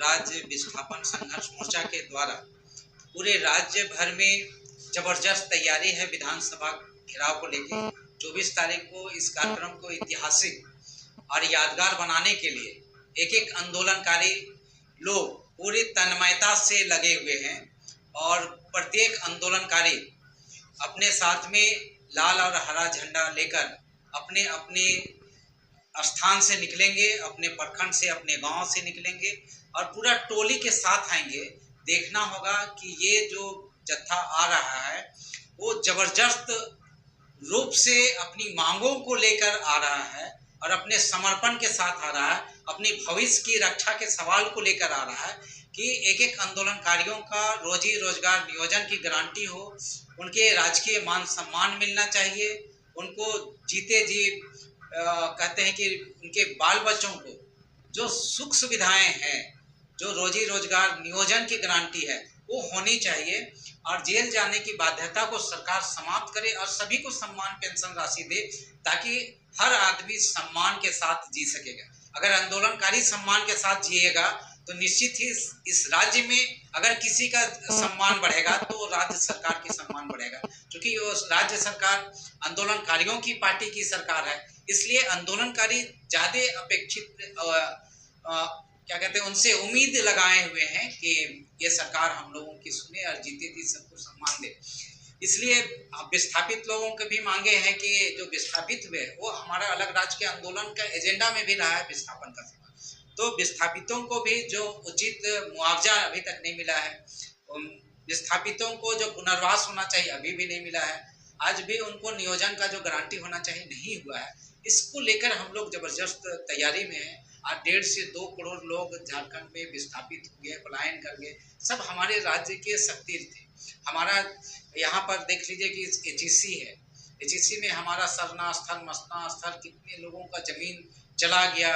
राज्य विस्थापन संघर्ष मोर्चा के द्वारा पूरे राज्य भर में जबरदस्त तैयारी है विधानसभा घेराव को लेकर। 24 तारीख को इस कार्यक्रम को ऐतिहासिक और यादगार बनाने के लिए एक एक आंदोलनकारी लोग पूरी तन्मयता से लगे हुए हैं और प्रत्येक आंदोलनकारी अपने साथ में लाल और हरा झंडा लेकर अपने अपने स्थान से निकलेंगे, अपने प्रखंड से, अपने गांव से निकलेंगे और पूरा टोली के साथ आएंगे। देखना होगा कि ये जो जत्था आ रहा है वो जबरदस्त रूप से अपनी मांगों को लेकर आ रहा है और अपने समर्पण के साथ आ रहा है, अपनी भविष्य की रक्षा के सवाल को लेकर आ रहा है कि एक एक आंदोलनकारियों का रोजी रोजगार नियोजन की गारंटी हो, उनके राजकीय मान सम्मान मिलना चाहिए, उनको जीते जी कहते हैं कि उनके बाल बच्चों को जो सुख सुविधाएं हैं, जो रोजी रोजगार नियोजन की गारंटी है वो होनी चाहिए और जेल जाने की बाध्यता को सरकार समाप्त करे और सभी को सम्मान पेंशन राशि दे ताकि हर आदमी सम्मान के साथ जी सकेगा। अगर आंदोलनकारी सम्मान के साथ जिएगा तो निश्चित ही इस राज्य में अगर किसी का सम्मान बढ़ेगा तो राज्य सरकार की सम्मान बढ़ेगा, क्योंकि वो राज्य सरकार आंदोलनकारियों की पार्टी की सरकार है। इसलिए आंदोलनकारी ज्यादा अपेक्षित क्या कहते हैं उनसे उम्मीद लगाए हुए हैं कि ये सरकार हम लोगों की सुने और जीते जी सबको सम्मान दे। इसलिए विस्थापित लोगों के भी मांगे हैं कि जो विस्थापित हुए वो हमारा अलग राज्य के आंदोलन का एजेंडा में भी रहा है विस्थापन का सवाल, तो विस्थापितों को भी जो उचित मुआवजा अभी तक नहीं मिला है, विस्थापितों को जो पुनर्वास होना चाहिए अभी भी नहीं मिला है, आज भी उनको नियोजन का जो गारंटी होना चाहिए नहीं हुआ है। इसको लेकर हम लोग जबरदस्त तैयारी में हैं। आज 1.5 से 2 करोड़ लोग झारखंड में विस्थापित हो गए, पलायन कर गए, सब हमारे राज्य के शक्ति थे। हमारा यहाँ पर देख लीजिए कि एचईसी है, एचईसी में हमारा सरना स्थल, मस्तना स्थल, कितने लोगों का जमीन चला गया।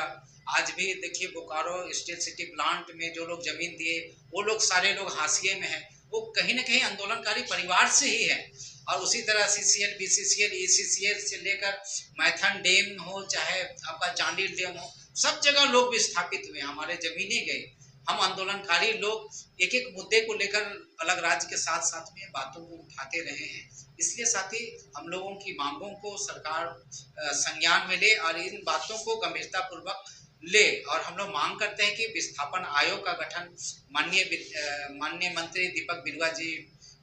आज भी देखिए बोकारो स्टील सिटी प्लांट में जो लोग जमीन दिए वो लोग सारे लोग हाशिए में हैं, वो कहीं ना कहीं आंदोलनकारी परिवार से ही है। और उसी तरह सीसीएल, बीसीसीएल, ईसीसीएल से लेकर मैथन डैम हो चाहे आपका चांडिल डैम हो, सब जगह लोग विस्थापित हुए, हमारे जमीनें गए। हम आंदोलनकारी लोग एक एक मुद्दे को लेकर अलग राज्य के साथ साथ में बातों को उठाते रहे हैं। इसलिए साथी हम लोगों की मांगों को सरकार संज्ञान में ले और इन बातों को गंभीरता पूर्वक ले। और हम लोग मांग करते हैं कि विस्थापन आयोग का गठन माननीय मंत्री दीपक बिरुआ जी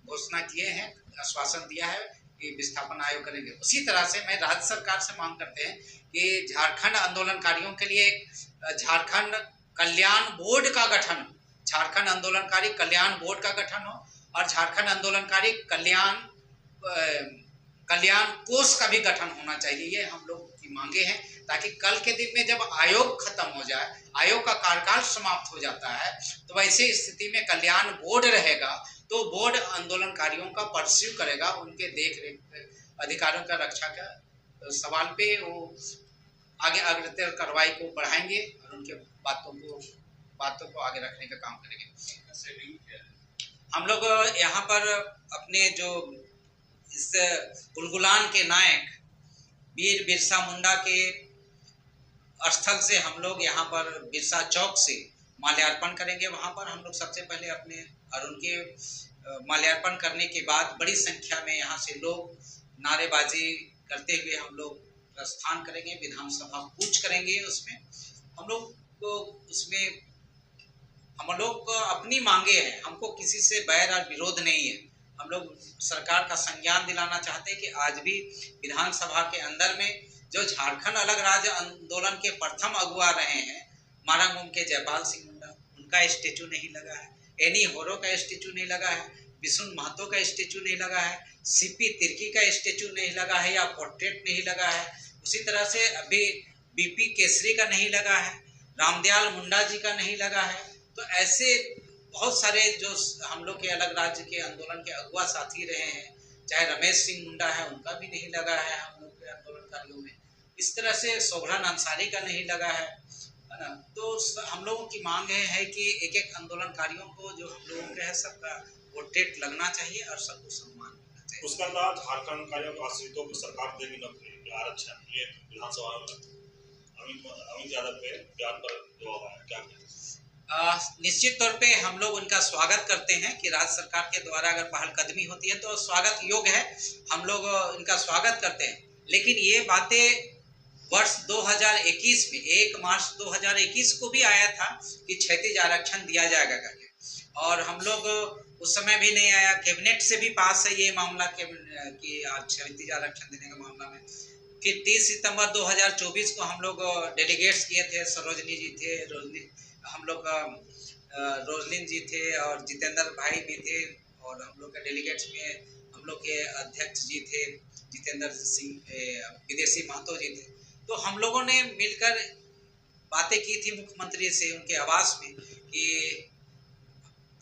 घोषणा किए हैं, आश्वासन दिया है कि विस्थापन आयोग करेंगे। उसी तरह से मैं राज्य सरकार से मांग करते हैं कि झारखंड आंदोलनकारियों के लिए एक झारखंड कल्याण बोर्ड का गठन, झारखंड आंदोलनकारी कल्याण बोर्ड का गठन हो और झारखंड आंदोलनकारी कल्याण कोष का भी गठन होना चाहिए। ये हम लोग की मांगे हैं ताकि कल के दिन में जब आयोग खत्म हो जाए, आयोग का कार्यकाल समाप्त हो जाता है, तो वैसे स्थिति में कल्याण बोर्ड रहेगा तो बोर्ड आंदोलनकारियों का परस्यू करेगा, उनके देख रेख अधिकारों का रक्षा का सवाल पे वो आगे अग्रतर कार्रवाई को बढ़ाएंगे और उनके बातों को आगे रखने का काम करेंगे। हम लोग यहाँ पर अपने जो इस उलगुलान के नायक वीर बिरसा मुंडा के स्थल से हम लोग यहाँ पर बिरसा चौक से माल्यार्पण करेंगे। वहाँ पर हम लोग सबसे पहले अपने और उनके माल्यार्पण करने के बाद बड़ी संख्या में यहाँ से लोग नारेबाजी करते हुए हम लोग प्रस्थान करेंगे, विधानसभा कूच करेंगे। उसमें हम लोग को अपनी मांगे हैं, हमको किसी से बैर और विरोध नहीं है। हम लोग सरकार का संज्ञान दिलाना चाहते हैं कि आज भी विधानसभा के अंदर में जो झारखंड अलग राज्य आंदोलन के प्रथम अगुवा रहे हैं, मारांगुम के जयपाल सिंह मुंडा, उनका स्टेचू नहीं लगा है, एनी होरो का स्टेचू नहीं लगा है, विष्णु महतो का स्टेचू नहीं लगा है, सीपी तिर्की का स्टेचू नहीं लगा है या पोर्ट्रेट नहीं लगा है। उसी तरह से अभी बीपी केसरी का नहीं लगा है, रामदयाल मुंडा जी का नहीं लगा है। तो ऐसे बहुत सारे जो हम लोग के अलग राज्य के आंदोलन के अगुआ साथी रहे हैं, चाहे रमेश सिंह मुंडा है उनका भी नहीं लगा है हम लोग के आंदोलनकारियों में। इस तरह से सोभरन अंसारी का नहीं लगा है ना। तो हम लोगों की मांग है कि एक एक आंदोलनकारियों को जो हम लोगों के है सबका पोर्ट्रेट लगना चाहिए और सबको सम्मान मिलना चाहिए। उसका बाद झारखंड कार्यों को आश्रितों को सरकार देगी नौकरी आरक्षण, ये विधानसभा में अमित यादव के बयान पर जवाब आया, क्या कहते हैं? निश्चित तौर पे हम लोग उनका स्वागत करते हैं कि राज्य सरकार के द्वारा अगर पहलकदमी होती है तो स्वागत योग्य है। हम लोग इनका स्वागत करते हैं, लेकिन ये बातें वर्ष 2021 में 1 मार्च 2021 को भी आया था कि क्षैतिज आरक्षण दिया जाएगा करके, और हम लोग उस समय भी नहीं आया। कैबिनेट से भी पास है ये मामला कि क्षैतिज आरक्षण देने का मामला में। फिर 30 सितंबर 2024 को हम लोग डेलीगेट्स किए थे। सरोजनी जी थे, हम लोग रोजलिन जी थे और जितेंद्र भाई भी थे, और हम लोग के डेलीगेट्स में हम लोग के अध्यक्ष जी थे जितेंद्र सिंह, विदेशी महतो जी थे। तो हम लोगों ने मिलकर बातें की थी मुख्यमंत्री से उनके आवास में कि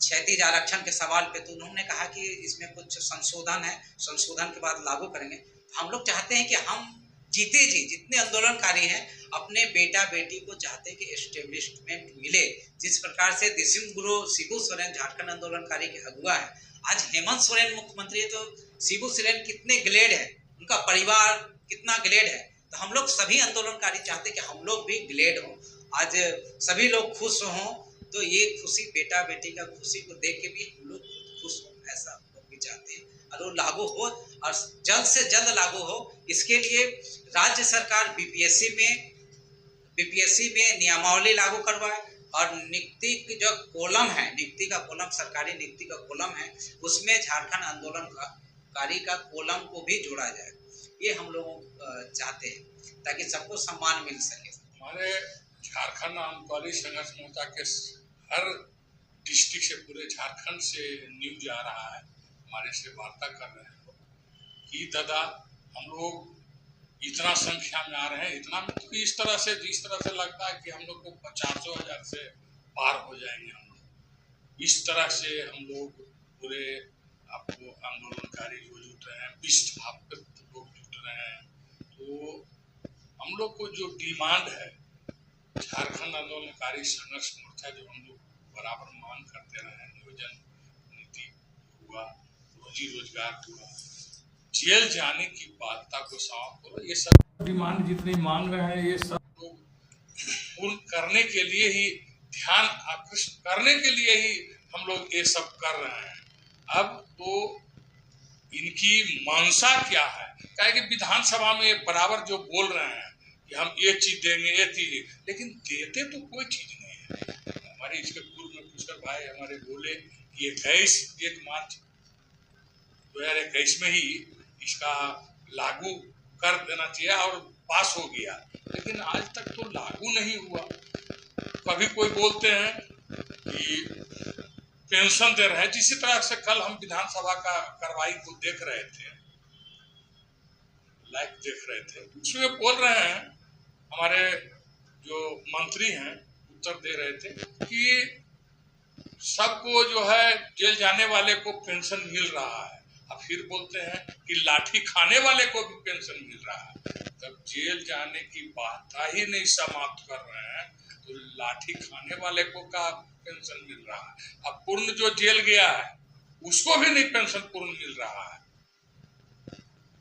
क्षैतिज आरक्षण के सवाल पे, तो उन्होंने कहा कि इसमें कुछ संशोधन है, संशोधन के बाद लागू करेंगे। हम लोग चाहते हैं कि हम जीते जी जितने आंदोलनकारी हैं अपने बेटा बेटी को चाहते हैं कि एस्टेब्लिशमेंट मिले। जिस प्रकार से दिसिम गुरु शिबू सोरेन झारखंड आंदोलनकारी के अगुवा है, आज हेमंत सोरेन मुख्यमंत्री है, तो शिबू सोरेन कितने ग्लेड है, उनका परिवार कितना ग्लेड है। तो हम लोग सभी आंदोलनकारी चाहते हैं कि हम लोग भी ग्लेड हों, आज सभी लोग खुश हों। तो ये खुशी, बेटा बेटी का खुशी को देख के भी हम लोग खुश हों, ऐसा हम लोग भी चाहते हैं। और वो लागू हो और जल्द से जल्द लागू हो, इसके लिए राज्य सरकार बीपीएससी में नियमावली लागू करवाए, और नियुक्ति की जो कॉलम है, नियुक्ति का कॉलम, सरकारी नियुक्ति का कॉलम है, उसमें झारखंड आंदोलनकारी का कॉलम को भी जोड़ा जाए। ये हम लोग चाहते हैं ताकि सबको सम्मान मिल सके। हमारे झारखंड आंदोलनकारी संघर्ष मोर्चा के हर डिस्ट्रिक्ट से, पूरे झारखंड से न्यूज आ रहा है, हमारे से वार्ता कर रहे हैं कि दादा हम लोग इतना संख्या में आ रहे हैं, इतना में तो जिस तरह से लगता है कि हम लोग को 50,000 से पार हो जाएंगे। हम लोग इस तरह से हम लोग पूरे आपको आंदोलनकारी जो जुट रहे हैं, विस्थापित लोग जुट रहे हैं। तो हम लोग को जो डिमांड है, झारखंड आंदोलनकारी संघर्ष मोर्चा जो हम लोग बराबर मांग करते रहे, नियोजन नीति हुआ, रोजी रोजगार हुआ, जेल जाने की बाध्यता को समाप्त करो, ये सब डिमांड जितनी मांग रहे हैं ये सब लोग पूर्ण करने के लिए ही, ध्यान आकृष्ट करने के लिए ही हम लोग ये सब कर रहे हैं। अब तो इनकी मंशा क्या है, क्या कि विधानसभा में बराबर जो बोल रहे हैं कि हम ये चीज देंगे, ये चीज, लेकिन देते तो कोई चीज नहीं है। हमारे इसके पूर्व में पुष्कर भाई हमारे बोले कि 1 मार्च 2021 में ही इसका लागू कर देना चाहिए और पास हो गया, लेकिन आज तक तो लागू नहीं हुआ। कभी कोई बोलते हैं कि पेंशन दे रहे हैं, जिसी तरह से कल हम विधानसभा का कार्रवाई को देख रहे थे, लाइव देख रहे थे, उसमें बोल रहे हैं हमारे जो मंत्री हैं, उत्तर दे रहे थे कि सबको जो है जेल जाने वाले को पेंशन मिल रहा है। अब फिर बोलते हैं कि लाठी खाने वाले को भी पेंशन मिल रहा है। तब जेल जाने की बात ही नहीं समाप्त कर रहे हैं, तो लाठी खाने वाले को का पेंशन मिल रहा है। अब पूर्ण जो जेल गया है उसको भी नहीं पेंशन पूर्ण मिल रहा है।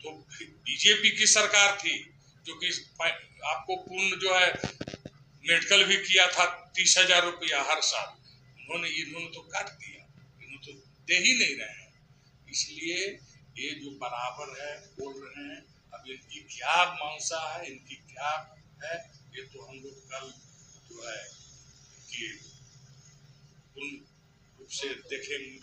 तो बीजेपी की सरकार थी जो कि आपको पूर्ण जो है मेडिकल भी किया था 30,000 रुपया हर साल, इन्होंने तो काट दिया, इन्होंने तो दे ही नहीं रहे हैं। इसलिए ये जो बराबर है बोल रहे हैं, अब इनकी क्या मंशा है, इनकी क्या है, ये तो हम लोग कल जो है कि पूर्ण रूप से देखेंगे।